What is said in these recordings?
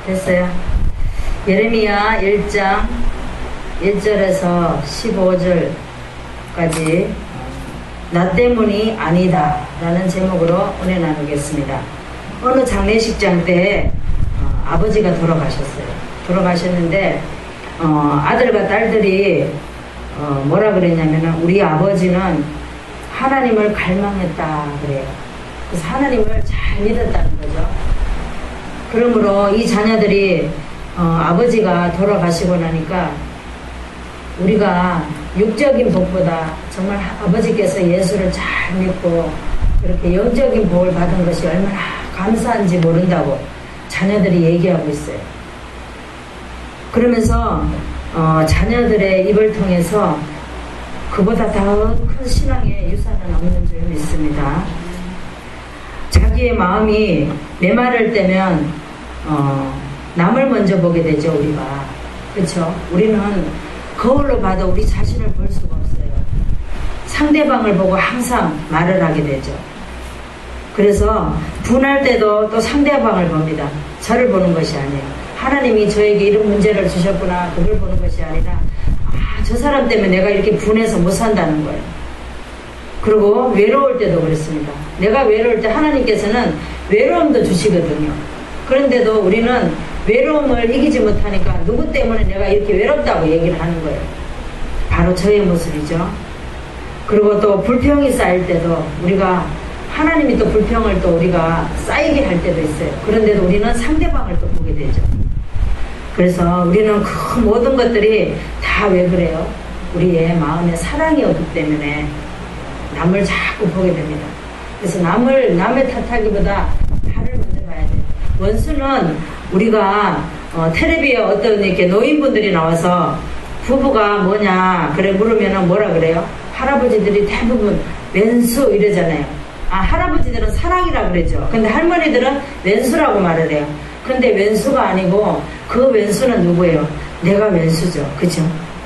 됐어요. 예레미야 1장 1절에서 15절까지 나 때문이 아니다 라는 제목으로 은혜 나누겠습니다. 어느 장례식장 때 아버지가 돌아가셨어요. 돌아가셨는데 아들과 딸들이 뭐라 그랬냐면 우리 아버지는 하나님을 갈망했다 그래요. 그래서 하나님을 잘 믿었다는 거죠. 그러므로 이 자녀들이 아버지가 돌아가시고 나니까 우리가 육적인 복보다 정말 아버지께서 예수를 잘 믿고 그렇게 영적인 복을 받은 것이 얼마나 감사한지 모른다고 자녀들이 얘기하고 있어요. 그러면서 자녀들의 입을 통해서 그보다 더 큰 신앙의 유산은 없는 줄 믿습니다. 자기의 마음이 메마를 때면 남을 먼저 보게 되죠. 우리가 그렇죠? 우리는 거울로 봐도 우리 자신을 볼 수가 없어요. 상대방을 보고 항상 말을 하게 되죠. 그래서 분할 때도 또 상대방을 봅니다. 저를 보는 것이 아니에요. 하나님이 저에게 이런 문제를 주셨구나 그걸 보는 것이 아니라 저 사람 때문에 내가 이렇게 분해서 못 산다는 거예요. 그리고 외로울 때도 그렇습니다. 내가 외로울 때 하나님께서는 외로움도 주시거든요. 그런데도 우리는 외로움을 이기지 못하니까 누구 때문에 내가 이렇게 외롭다고 얘기를 하는 거예요. 바로 저의 모습이죠. 그리고 또 불평이 쌓일 때도 우리가 하나님이 또 불평을 또 우리가 쌓이게 할 때도 있어요. 그런데도 우리는 상대방을 또 보게 되죠. 그래서 우리는 그 모든 것들이 다 왜 그래요? 우리의 마음에 사랑이 없기 때문에 남을 자꾸 보게 됩니다. 그래서 남의 탓하기보다 나를 먼저 봐야 돼요. 원수는 우리가 텔레비에 어떤 이렇게 노인분들이 나와서 부부가 뭐냐 그래 물으면 뭐라 그래요? 할아버지들이 대부분 왼수 이러잖아요. 할아버지들은 사랑이라 그러죠. 근데 할머니들은 왼수라고 말을 해요. 근데 왼수가 아니고 그 왼수는 누구예요? 내가 왼수죠. 그죠?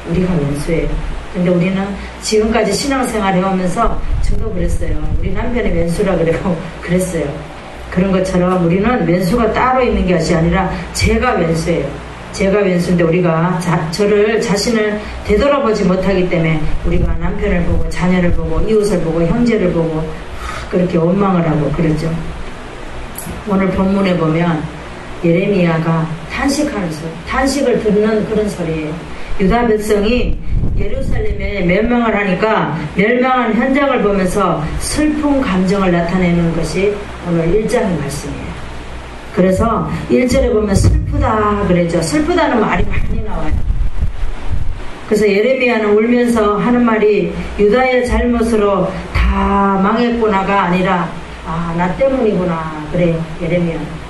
우리가 왼수예요. 근데 우리는 지금까지 신앙생활 해오면서 저도 그랬어요. 우리 남편이 왼수라 그래고 그랬어요. 그런 것처럼 우리는 왼수가 따로 있는 것이 아니라 제가 왼수예요. 제가 왼수인데 우리가 저를 자신을 되돌아보지 못하기 때문에 우리가 남편을 보고 자녀를 보고 이웃을 보고 형제를 보고 그렇게 원망을 하고 그러죠. 오늘 본문에 보면 예레미야가 탄식하는 소리, 탄식을 듣는 그런 소리예요. 유다 백성이 예루살렘에 멸망을 하니까 멸망한 현장을 보면서 슬픈 감정을 나타내는 것이 오늘 1장의 말씀이에요. 그래서 1절에 보면 슬프다 그랬죠. 슬프다는 말이 많이 나와요. 그래서 예레미야는 울면서 하는 말이 유다의 잘못으로 다 망했구나가 아니라 나 때문이구나 그래요. 예레미야는.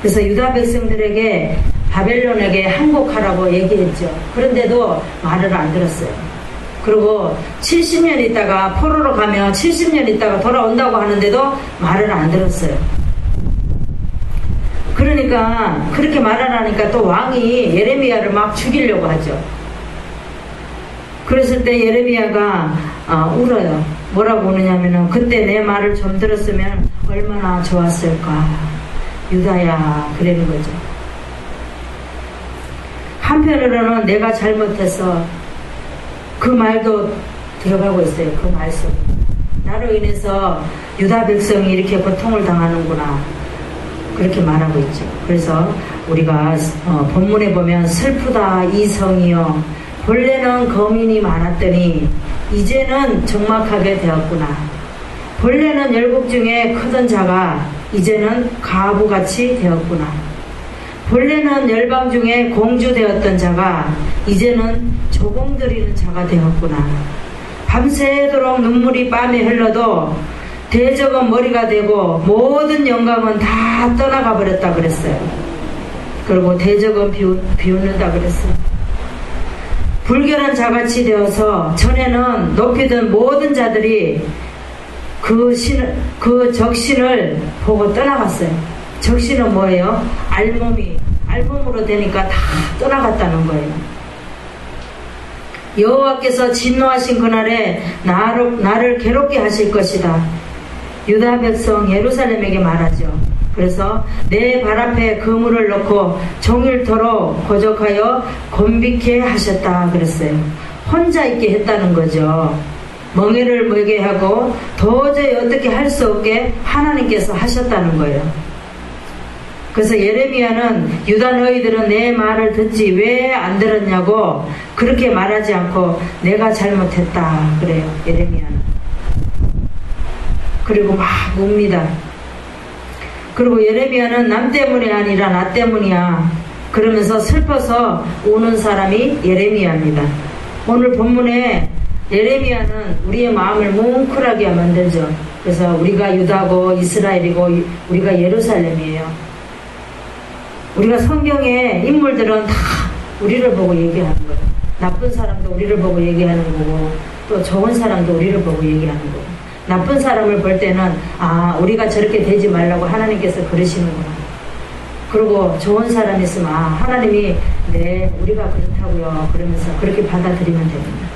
그래서 유다 백성들에게 바벨론에게 항복하라고 얘기했죠. 그런데도 말을 안 들었어요. 그리고 70년 있다가 포로로 가면 70년 있다가 돌아온다고 하는데도 말을 안 들었어요. 그러니까 그렇게 말을 하니까 또 왕이 예레미야를 막 죽이려고 하죠. 그랬을 때 예레미야가 울어요. 뭐라고 우느냐면은 그때 내 말을 좀 들었으면 얼마나 좋았을까. 유다야 그러는 거죠. 한편으로는 내가 잘못해서 그 말도 들어가고 있어요. 그 말 속에 나로 인해서 유다 백성이 이렇게 고통을 당하는구나 그렇게 말하고 있죠. 그래서 우리가 본문에 보면 슬프다 이 성이여 본래는 거민이 많았더니 이제는 적막하게 되었구나. 본래는 열국 중에 크던 자가 이제는 과부같이 되었구나. 본래는 열방 중에 공주 되었던 자가 이제는 조공들이는 자가 되었구나. 밤새도록 눈물이 뺨에 흘러도 대적은 머리가 되고 모든 영광은 다 떠나가 버렸다 그랬어요. 그리고 대적은 비웃는다 그랬어요. 불결한 자같이 되어서 전에는 높이던 모든 자들이 그 적신을 보고 떠나갔어요. 적신은 뭐예요? 알몸으로 되니까 다 떠나갔다는 거예요. 여호와께서 진노하신 그날에 나를 괴롭게 하실 것이다. 유다 백성 예루살렘에게 말하죠. 그래서 내 발 앞에 그물을 넣고 종일토록 고적하여 곤비케 하셨다 그랬어요. 혼자 있게 했다는 거죠. 멍에를 멀게 하고 도저히 어떻게 할 수 없게 하나님께서 하셨다는 거예요. 그래서 예레미야는 유다 너희들은 내 말을 듣지 왜 안 들었냐고 그렇게 말하지 않고 내가 잘못했다 그래요. 예레미야는. 그리고 막 웁니다. 그리고 예레미야는 남 때문이 아니라 나 때문이야 그러면서 슬퍼서 우는 사람이 예레미야입니다. 오늘 본문에 예레미야는 우리의 마음을 뭉클하게 만들죠. 그래서 우리가 유다고 이스라엘이고 우리가 예루살렘이에요. 우리가 성경의 인물들은 다 우리를 보고 얘기하는 거예요. 나쁜 사람도 우리를 보고 얘기하는 거고 또 좋은 사람도 우리를 보고 얘기하는 거고 나쁜 사람을 볼 때는 아 우리가 저렇게 되지 말라고 하나님께서 그러시는구나. 그리고 좋은 사람이 있으면 아 하나님이 네 우리가 그렇다고요 그러면서 그렇게 받아들이면 됩니다.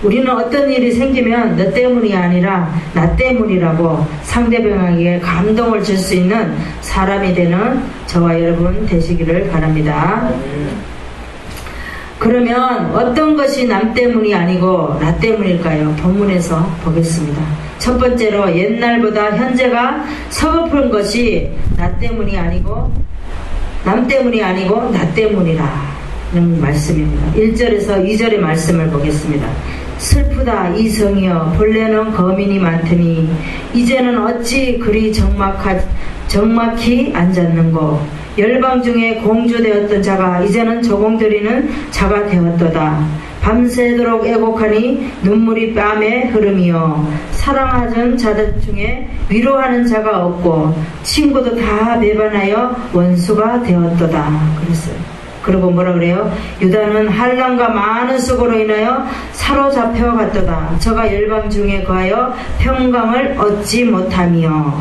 우리는 어떤 일이 생기면 너 때문이 아니라 나 때문이라고 상대방에게 감동을 줄 수 있는 사람이 되는 저와 여러분 되시기를 바랍니다. 그러면 어떤 것이 남 때문이 아니고 나 때문일까요? 본문에서 보겠습니다. 첫 번째로 옛날보다 현재가 서글픈 것이 나 때문이 아니고 남 때문이 아니고 나 때문이라는 말씀입니다. 1절에서 2절의 말씀을 보겠습니다. 슬프다 이성이여 본래는 거민이 많더니 이제는 어찌 그리 적막히 앉았는고 열방 중에 공주되었던 자가 이제는 조공들이는 자가 되었도다. 밤새도록 애곡하니 눈물이 뺨에 흐름이여 사랑하던 자들 중에 위로하는 자가 없고 친구도 다 배반하여 원수가 되었도다. 그랬어요. 그리고 뭐라 그래요? 유다는 한란과 많은 수고로 인하여 사로잡혀 갔도다. 저가 열방 중에 거하여 평강을 얻지 못하며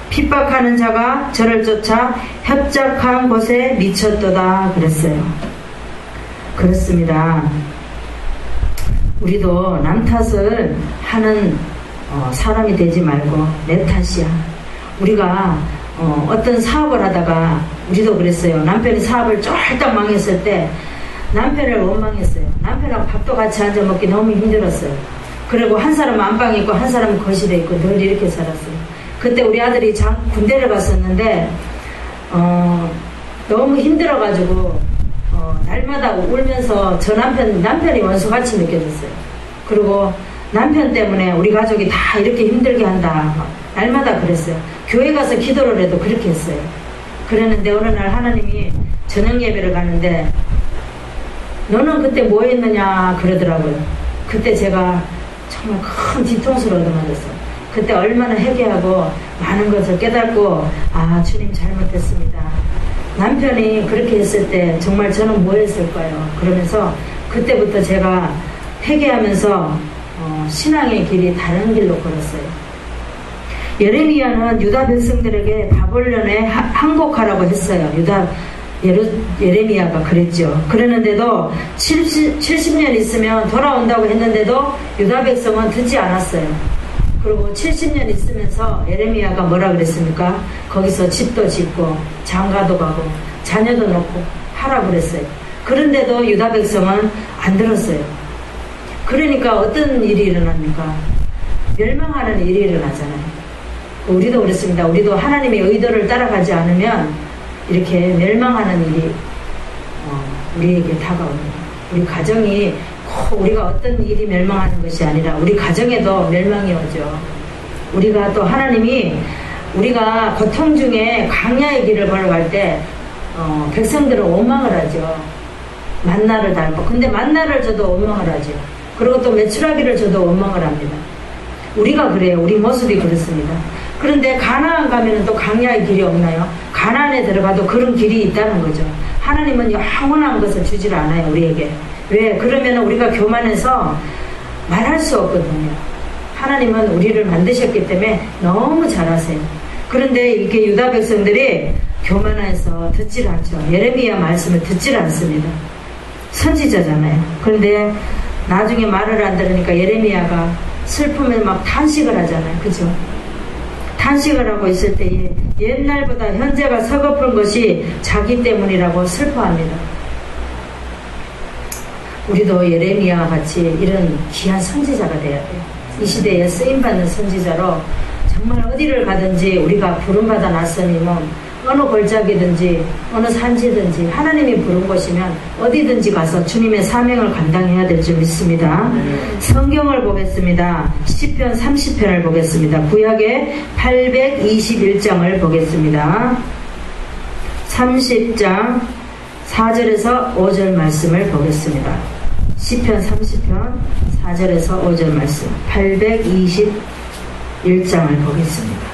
핍박하는 자가 저를 쫓아 협착한 곳에 미쳤도다 그랬어요. 그렇습니다. 우리도 남 탓을 하는 사람이 되지 말고 내 탓이야. 우리가 어떤 사업을 하다가 우리도 그랬어요. 남편이 사업을 쫄딱 망했을 때 남편을 원망했어요. 남편하고 밥도 같이 앉아 먹기 너무 힘들었어요. 그리고 한 사람은 안방에 있고 한 사람은 거실에 있고 늘 이렇게 살았어요. 그때 우리 아들이 군대를 갔었는데 너무 힘들어가지고 날마다 울면서 저 남편이 원수같이 느껴졌어요. 그리고 남편 때문에 우리 가족이 다 이렇게 힘들게 한다. 날마다 그랬어요. 교회 가서 기도를 해도 그렇게 했어요. 그랬는데 어느 날 하나님이 저녁 예배를 가는데 너는 그때 뭐 했느냐 그러더라고요. 그때 제가 정말 큰 뒤통수를 얻어맞았어요. 그때 얼마나 회개하고 많은 것을 깨닫고 아 주님 잘못했습니다. 남편이 그렇게 했을 때 정말 저는 뭐 했을까요? 그러면서 그때부터 제가 회개하면서 신앙의 길이 다른 길로 걸었어요. 예레미야는 유다 백성들에게 바벨론에 항복하라고 했어요. 예레미야가 그랬죠. 그랬는데도 70년 있으면 돌아온다고 했는데도 유다 백성은 듣지 않았어요. 그리고 70년 있으면서 예레미야가 뭐라 그랬습니까? 거기서 집도 짓고 장가도 가고 자녀도 놓고 하라 그랬어요. 그런데도 유다 백성은 안 들었어요. 그러니까 어떤 일이 일어납니까? 멸망하는 일이 일어나잖아요. 우리도 그렇습니다. 우리도 하나님의 의도를 따라가지 않으면 이렇게 멸망하는 일이 우리에게 다가옵니다. 우리 가정이 꼭 우리가 어떤 일이 멸망하는 것이 아니라 우리 가정에도 멸망이 오죠. 우리가 또 하나님이 우리가 고통 중에 광야의 길을 걸어갈 때 백성들은 원망을 하죠. 만나를 달고. 근데 만나를 줘도 원망을 하죠. 그리고 또 메추라기를 줘도 원망을 합니다. 우리가 그래요. 우리 모습이 그렇습니다. 그런데 가나안 가면은 또 광야의 길이 없나요? 가나안에 들어가도 그런 길이 있다는 거죠. 하나님은 영원한 것을 주질 않아요. 우리에게. 왜? 그러면 우리가 교만해서 말할 수 없거든요. 하나님은 우리를 만드셨기 때문에 너무 잘하세요. 그런데 이렇게 유다 백성들이 교만해서 듣질 않죠. 예레미야 말씀을 듣질 않습니다. 선지자잖아요. 그런데 나중에 말을 안 들으니까 예레미야가 슬픔에 막 탄식을 하잖아요. 그죠? 탄식을 하고 있을 때에 옛날보다 현재가 서글픈 것이 자기 때문이라고 슬퍼합니다. 우리도 예레미야와 같이 이런 귀한 선지자가 돼야 돼요. 이 시대에 쓰임받는 선지자로 정말 어디를 가든지 우리가 부름받아 났으면 어느 골짜기든지 어느 산지든지 하나님이 부른 곳이면 어디든지 가서 주님의 사명을 감당해야 될 줄 믿습니다. 성경을 보겠습니다. 시편 30편을 보겠습니다. 구약의 821장을 보겠습니다. 30장 4절에서 5절 말씀을 보겠습니다. 시편 30편 4절에서 5절 말씀 821장을 보겠습니다.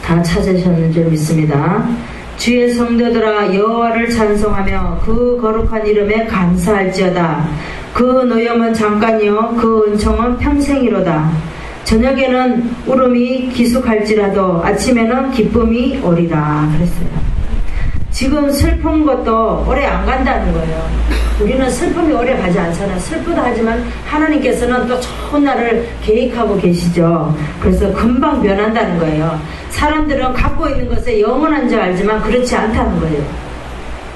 다 찾으셨는 줄 믿습니다. 주의 성도들아 여호와를 찬송하며 그 거룩한 이름에 감사할지어다. 그 노염은 잠깐이요 그 은총은 평생이로다. 저녁에는 울음이 기숙할지라도 아침에는 기쁨이 오리라 그랬어요. 지금 슬픈 것도 오래 안 간다는 거예요. 우리는 슬픔이 오래 가지 않잖아요. 슬프다 하지만 하나님께서는 또 좋은 날을 계획하고 계시죠. 그래서 금방 변한다는 거예요. 사람들은 갖고 있는 것에 영원한 줄 알지만 그렇지 않다는 거예요.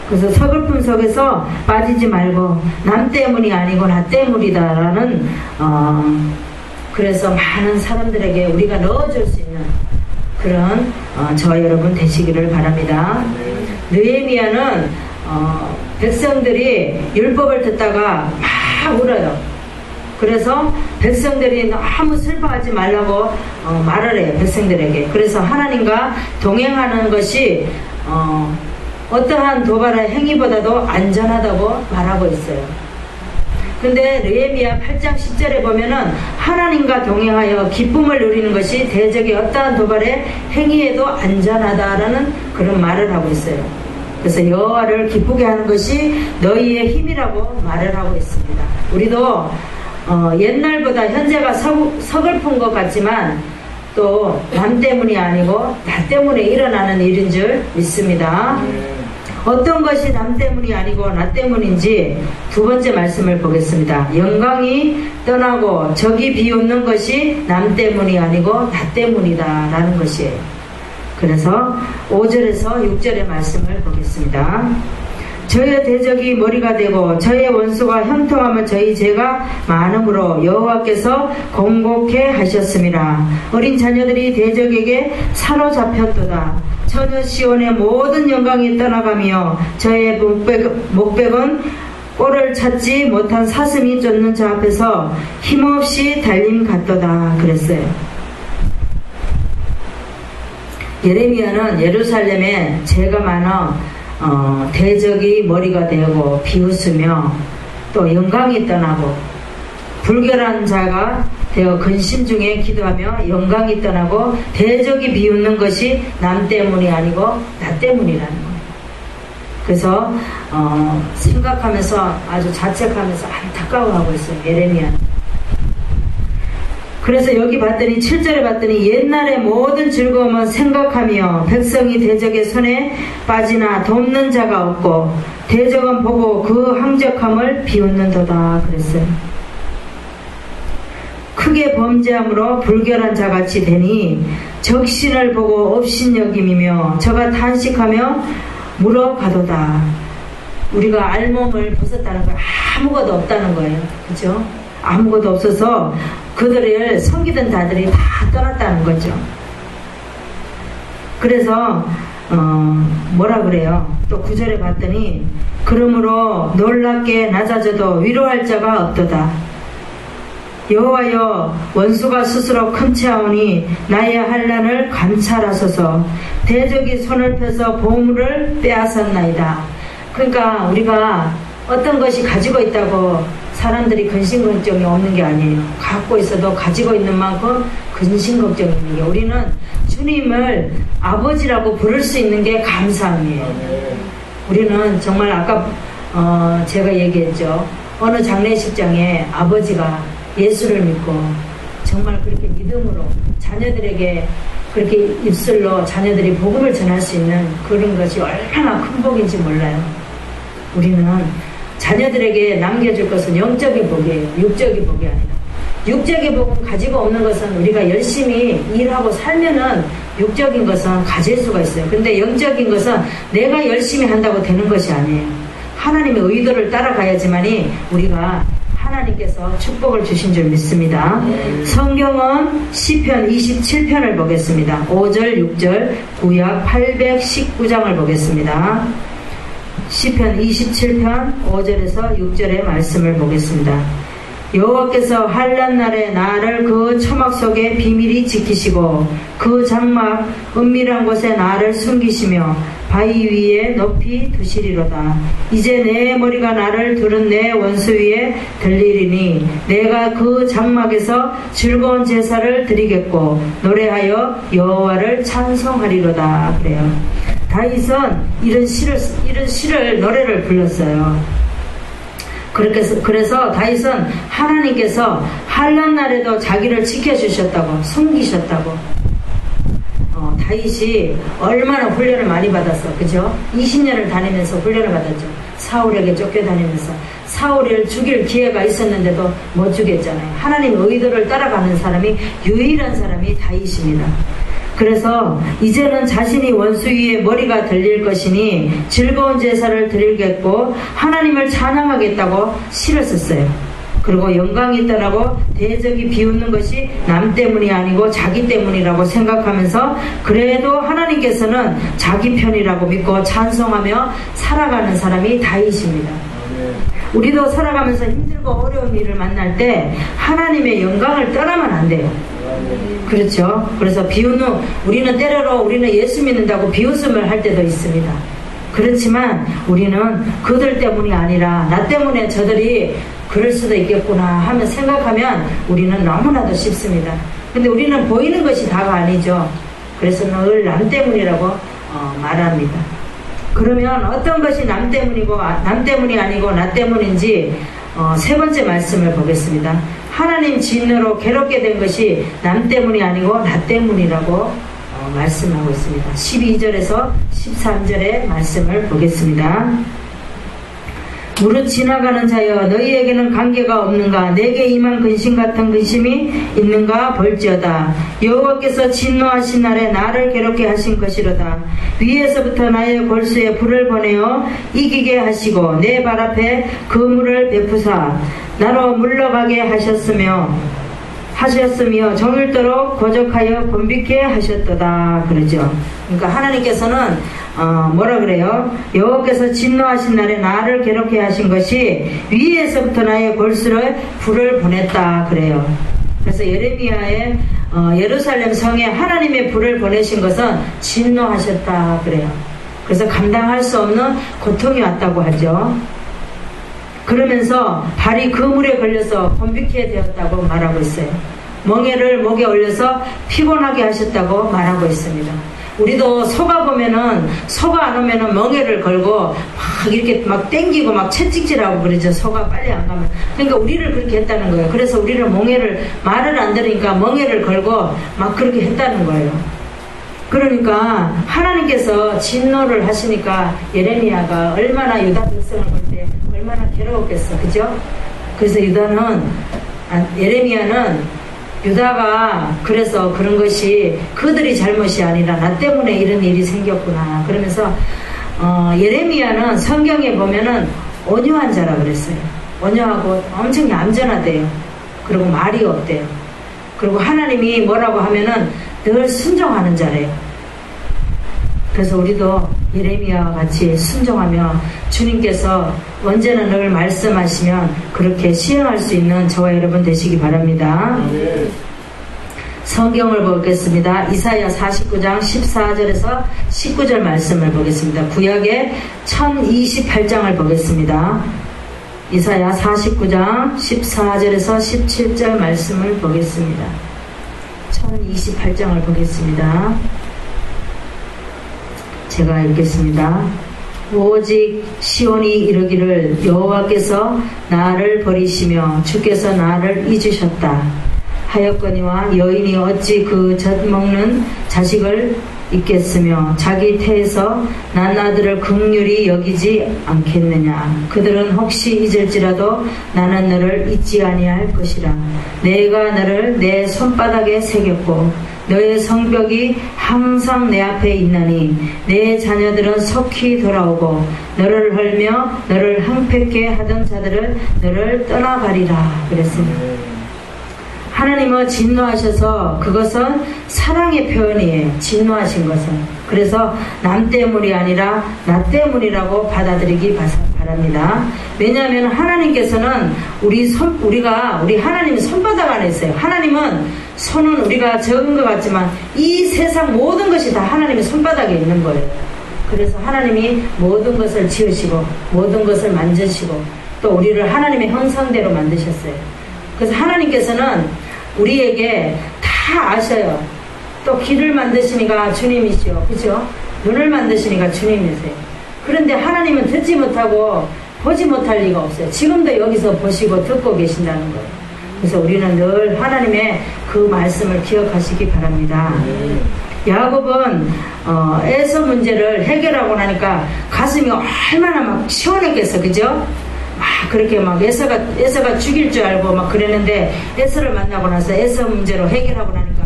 그래서 서글픔 속에서 빠지지 말고 남 때문이 아니고 나 때문이다라는 그래서 많은 사람들에게 우리가 넣어줄 수 있는 그런 저와 여러분 되시기를 바랍니다. 느헤미야는 백성들이 율법을 듣다가 막 울어요. 그래서 백성들이 너무 슬퍼하지 말라고 말을 해요. 백성들에게. 그래서 하나님과 동행하는 것이 어떠한 도발의 행위보다도 안전하다고 말하고 있어요. 근데 느헤미야 8장 10절에 보면은 하나님과 동행하여 기쁨을 누리는 것이 대적의 어떠한 도발의 행위에도 안전하다라는 그런 말을 하고 있어요. 그래서 여호와를 기쁘게 하는 것이 너희의 힘이라고 말을 하고 있습니다. 우리도 옛날보다 현재가 서글픈 것 같지만 또 남 때문이 아니고 나 때문에 일어나는 일인 줄 믿습니다. 어떤 것이 남 때문이 아니고 나 때문인지 두 번째 말씀을 보겠습니다. 영광이 떠나고 적이 비웃는 것이 남 때문이 아니고 나 때문이다 라는 것이에요. 그래서 5절에서 6절의 말씀을 보겠습니다. 저의 대적이 머리가 되고 저의 원수가 형통하면 저희 죄가 많음으로 여호와께서 공곡해 하셨습니다. 어린 자녀들이 대적에게 사로잡혔도다. 처녀 시온의 모든 영광이 떠나가며 저의 목백은 꼴을 찾지 못한 사슴이 쫓는 자 앞에서 힘없이 달림 같도다 그랬어요. 예레미야는 예루살렘에 죄가 많아 대적이 머리가 되고 비웃으며 또 영광이 떠나고 불결한 자가 되어 근심 중에 기도하며 영광이 떠나고 대적이 비웃는 것이 남 때문이 아니고 나 때문이라는 거예요. 그래서 생각하면서 아주 자책하면서 안타까워하고 있어요. 예레미야는. 그래서 여기 봤더니 7절에 봤더니 옛날의 모든 즐거움은 생각하며 백성이 대적의 손에 빠지나 돕는 자가 없고 대적은 보고 그 항적함을 비웃는도다 그랬어요. 크게 범죄함으로 불결한 자같이 되니 적신을 보고 업신여김이며 저가 탄식하며 물어가도다. 우리가 알몸을 벗었다는 건 아무것도 없다는 거예요. 그죠? 아무것도 없어서 그들을 섬기던 자들이 다 떠났다는 거죠. 그래서 뭐라 그래요? 또 9절에 봤더니 그러므로 놀랍게 낮아져도 위로할 자가 없도다. 여호와여 원수가 스스로 큰 채하오니 나의 환난을 감찰하소서. 대적이 손을 펴서 보물을 빼앗았나이다. 그러니까 우리가 어떤 것이 가지고 있다고 사람들이 근심 걱정이 없는 게 아니에요. 갖고 있어도 가지고 있는 만큼 근심 걱정이 있는 게, 우리는 주님을 아버지라고 부를 수 있는 게 감사함이에요. 우리는 정말 아까 제가 얘기했죠. 어느 장례식장에 아버지가 예수를 믿고 정말 그렇게 믿음으로 자녀들에게 그렇게 입술로 자녀들이 복음을 전할 수 있는 그런 것이 얼마나 큰 복인지 몰라요. 우리는 자녀들에게 남겨줄 것은 영적인 복이에요. 육적인 복이 아니라. 육적의 복은 가지고 없는 것은 우리가 열심히 일하고 살면은 육적인 것은 가질 수가 있어요. 근데 영적인 것은 내가 열심히 한다고 되는 것이 아니에요. 하나님의 의도를 따라가야지만이 우리가 하나님께서 축복을 주신 줄 믿습니다. 성경은 시편 27편을 보겠습니다. 5절, 6절, 구약 819장을 보겠습니다. 시편 27편 5절에서 6절의 말씀을 보겠습니다. 여호와께서 환난 날에 나를 그 초막 속에 비밀히 지키시고 그 장막 은밀한 곳에 나를 숨기시며 바위 위에 높이 두시리로다. 이제 내 머리가 나를 두른 내 원수 위에 들리리니 내가 그 장막에서 즐거운 제사를 드리겠고 노래하여 여호와를 찬송하리로다. 그래요. 다윗은 이런 시를 노래를 불렀어요. 그래서 다윗은 하나님께서 환난 날에도 자기를 지켜주셨다고, 숨기셨다고. 다윗이 얼마나 훈련을 많이 받았어, 그죠? 20년을 다니면서 훈련을 받았죠. 사울에게 쫓겨다니면서 사울을 죽일 기회가 있었는데도 못 죽였잖아요. 하나님의 의도를 따라가는 사람이 유일한 사람이 다윗입니다. 그래서 이제는 자신이 원수 위에 머리가 들릴 것이니 즐거운 제사를 드리겠고 하나님을 찬양하겠다고 시를 썼어요. 그리고 영광이 떠나고 대적이 비웃는 것이 남 때문이 아니고 자기 때문이라고 생각하면서 그래도 하나님께서는 자기 편이라고 믿고 찬송하며 살아가는 사람이 다윗입니다. 우리도 살아가면서 힘들고 어려운 일을 만날 때 하나님의 영광을 떠나면 안 돼요. 그렇죠. 그래서 우리는 때로는 우리는 예수 믿는다고 비웃음을 할 때도 있습니다. 그렇지만 우리는 그들 때문이 아니라 나 때문에 저들이 그럴 수도 있겠구나 하며 생각하면 우리는 너무나도 쉽습니다. 근데 우리는 보이는 것이 다가 아니죠. 그래서 늘 남 때문이라고 말합니다. 그러면 어떤 것이 남 때문이 아니고 나 때문인지 세 번째 말씀을 보겠습니다. 하나님 진노로 괴롭게 된 것이 남 때문이 아니고 나 때문이라고 말씀하고 있습니다. 12절에서 13절의 말씀을 보겠습니다. 무릇 지나가는 자여 너희에게는 관계가 없는가? 내게 임한 근심 같은 근심이 있는가? 볼지어다. 여호와께서 진노하신 날에 나를 괴롭게 하신 것이로다. 위에서부터 나의 골수에 불을 보내어 이기게 하시고 내 발 앞에 그물을 베푸사 나로 물러가게 하셨으며 정일도록 고적하여 번비케 하셨도다. 그러죠. 그러니까 하나님께서는 뭐라 그래요? 여호와께서 진노하신 날에 나를 괴롭게 하신 것이 위에서부터 나의 골수에 불을 보냈다. 그래요. 그래서 예레미야의 예루살렘 성에 하나님의 불을 보내신 것은 진노하셨다. 그래요. 그래서 감당할 수 없는 고통이 왔다고 하죠. 그러면서 발이 그물에 걸려서 번비케 되었다고 말하고 있어요. 멍에를 목에 올려서 피곤하게 하셨다고 말하고 있습니다. 우리도 소가 보면은 소가 안 오면은 멍에를 걸고 막 이렇게 막 땡기고 막 채찍질하고 그러죠. 소가 빨리 안 가면. 그러니까 우리를 그렇게 했다는 거예요. 그래서 우리를 말을 안 들으니까 멍에를 걸고 막 그렇게 했다는 거예요. 그러니까 하나님께서 진노를 하시니까 예레미야가 얼마나 유다 백성을 볼 때 얼마나 괴로웠겠어. 그죠? 그래서 예레미야는 유다가 그래서 그런 것이 그들이 잘못이 아니라 나 때문에 이런 일이 생겼구나. 그러면서 예레미야는 성경에 보면은 온유한 자라 그랬어요. 온유하고 엄청 얌전하대요. 그리고 말이 없대요. 그리고 하나님이 뭐라고 하면은 늘 순종하는 자래요. 그래서 우리도 예레미야와 같이 순종하며 주님께서 언제나 늘 말씀하시면 그렇게 시행할 수 있는 저와 여러분 되시기 바랍니다. 성경을 보겠습니다. 이사야 49장 14절에서 19절 말씀을 보겠습니다. 구약의 1028장을 보겠습니다. 이사야 49장 14절에서 17절 말씀을 보겠습니다. 1028장을 보겠습니다. 제가 읽겠습니다. 오직 시온이 이르기를 여호와께서 나를 버리시며 주께서 나를 잊으셨다 하였거니와 여인이 어찌 그 젖먹는 자식을 있겠으며 자기 태에서 난 아들을 긍휼히 여기지 않겠느냐. 그들은 혹시 잊을지라도 나는 너를 잊지 아니할 것이라. 내가 너를 내 손바닥에 새겼고 너의 성벽이 항상 내 앞에 있나니 내 자녀들은 속히 돌아오고 너를 헐며 너를 항폐케 하던 자들을 너를 떠나가리라 그랬습니다. 하나님은 진노하셔서 그것은 사랑의 표현이에요. 진노하신 것은. 그래서 남 때문이 아니라 나 때문이라고 받아들이기 바랍니다. 왜냐하면 하나님께서는 우리 하나님이 손바닥 안에 있어요. 하나님은 손은 우리가 적은 것 같지만 이 세상 모든 것이 다 하나님의 손바닥에 있는 거예요. 그래서 하나님이 모든 것을 지으시고 모든 것을 만드시고 또 우리를 하나님의 형상대로 만드셨어요. 그래서 하나님께서는 우리에게 다 아셔요. 또 귀를 만드시니까 주님이시오. 그죠? 눈을 만드시니까 주님이세요. 그런데 하나님은 듣지 못하고 보지 못할 리가 없어요. 지금도 여기서 보시고 듣고 계신다는 거예요. 그래서 우리는 늘 하나님의 그 말씀을 기억하시기 바랍니다. 야곱은 에서 문제를 해결하고 나니까 가슴이 얼마나 막 시원했겠어. 그죠? 그렇게 막 에서가 죽일 줄 알고 막 그랬는데 에서를 만나고 나서 에서 문제로 해결하고 나니까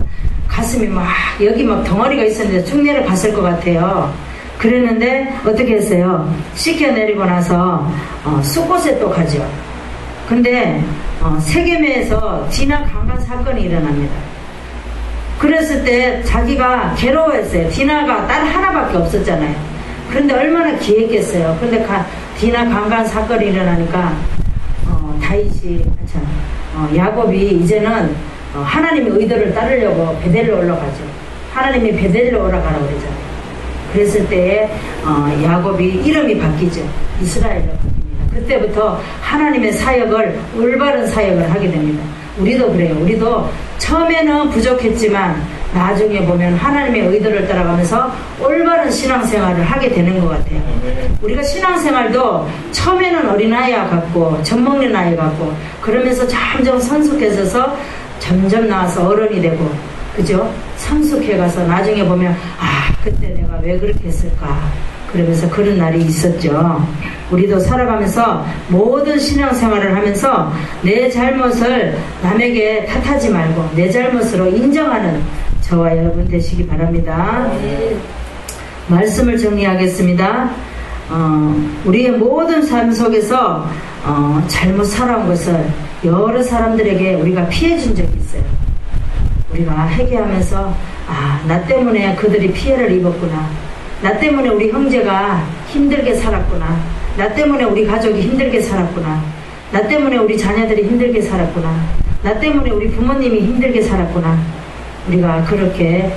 가슴이 막 여기 막 덩어리가 있었는데 쭉 내려갔을 것 같아요. 그랬는데 어떻게 했어요? 씻겨내리고 나서 숫곳에 또 가죠. 근데 세겜에서 디나 강간 사건이 일어납니다. 그랬을 때 자기가 괴로워했어요. 디나가 딸 하나밖에 없었잖아요. 그런데 얼마나 기했겠어요. 그런데 디나 강간 사건이 일어나니까 야곱이 이제는 하나님의 의도를 따르려고 베델로 올라가죠. 하나님이 베델로 올라가라고 그러잖아요. 그랬을 때 야곱이 이름이 바뀌죠. 이스라엘로 바뀝니다. 그때부터 하나님의 사역을 올바른 사역을 하게 됩니다. 우리도 그래요. 우리도 처음에는 부족했지만 나중에 보면 하나님의 의도를 따라가면서 올바른 신앙생활을 하게 되는 것 같아요. 우리가 신앙생활도 처음에는 어린아이와 같고 젖먹는 아이 같고 그러면서 점점 성숙해져서 점점 나와서 어른이 되고 그죠? 성숙해가서 나중에 보면 그때 내가 왜 그렇게 했을까 그러면서 그런 날이 있었죠. 우리도 살아가면서 모든 신앙생활을 하면서 내 잘못을 남에게 탓하지 말고 내 잘못으로 인정하는 저와 여러분 되시기 바랍니다. 말씀을 정리하겠습니다. 우리의 모든 삶 속에서 잘못 살아온 것을 여러 사람들에게 우리가 피해준 적이 있어요. 우리가 회개하면서 나 때문에 그들이 피해를 입었구나. 나 때문에 우리 형제가 힘들게 살았구나. 나 때문에 우리 가족이 힘들게 살았구나. 나 때문에 우리 자녀들이 힘들게 살았구나. 나 때문에 우리 부모님이 힘들게 살았구나. 우리가 그렇게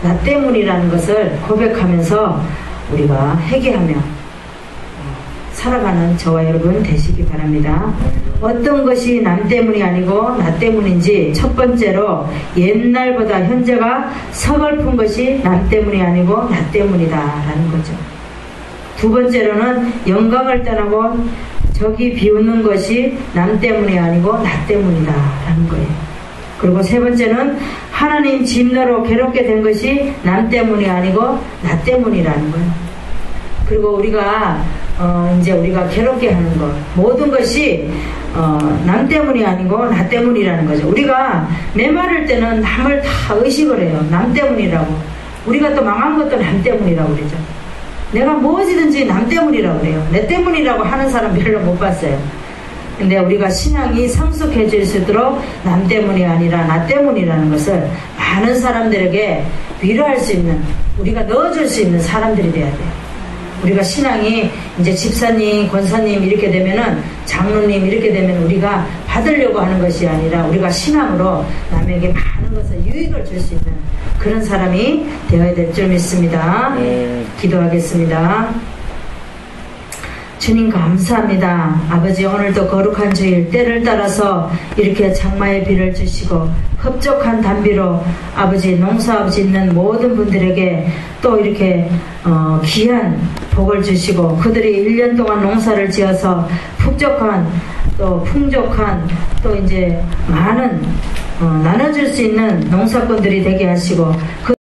나 때문이라는 것을 고백하면서 우리가 회개하며 살아가는 저와 여러분 되시기 바랍니다. 어떤 것이 남 때문이 아니고 나 때문인지 첫 번째로 옛날보다 현재가 서글픈 것이 남 때문이 아니고 나 때문이다 라는 거죠. 두 번째로는 영광을 떠나고 저기 비웃는 것이 남 때문이 아니고 나 때문이다 라는 거예요. 그리고 세 번째는 하나님 진노로 괴롭게 된 것이 남 때문이 아니고 나 때문이라는 거예요. 그리고 우리가 이제 우리가 괴롭게 하는 것 모든 것이 남 때문이 아니고 나 때문이라는 거죠. 우리가 메마를 때는 남을 다 의식을 해요. 남 때문이라고. 우리가 또 망한 것도 남 때문이라고 그러죠. 내가 무엇이든지 남 때문이라고 그래요. 내 때문이라고 하는 사람 별로 못 봤어요. 근데 우리가 신앙이 성숙해질 수 있도록 남 때문이 아니라 나 때문이라는 것을 많은 사람들에게 위로할 수 있는 우리가 넣어줄 수 있는 사람들이 돼야 돼요. 우리가 신앙이 이제 집사님, 권사님 이렇게 되면은 장로님 이렇게 되면 우리가 받으려고 하는 것이 아니라 우리가 신앙으로 남에게 많은 것을 유익을 줄 수 있는 그런 사람이 되어야 될 줄 믿습니다. 기도하겠습니다. 주님 감사합니다. 아버지 오늘도 거룩한 주일 때를 따라서 이렇게 장마의 비를 주시고 흡족한 단비로 아버지 농사업 짓는 모든 분들에게 또 이렇게 귀한 복을 주시고 그들이 1년 동안 농사를 지어서 풍족한 또 풍족한 또 이제 많은 나눠줄 수 있는 농사꾼들이 되게 하시고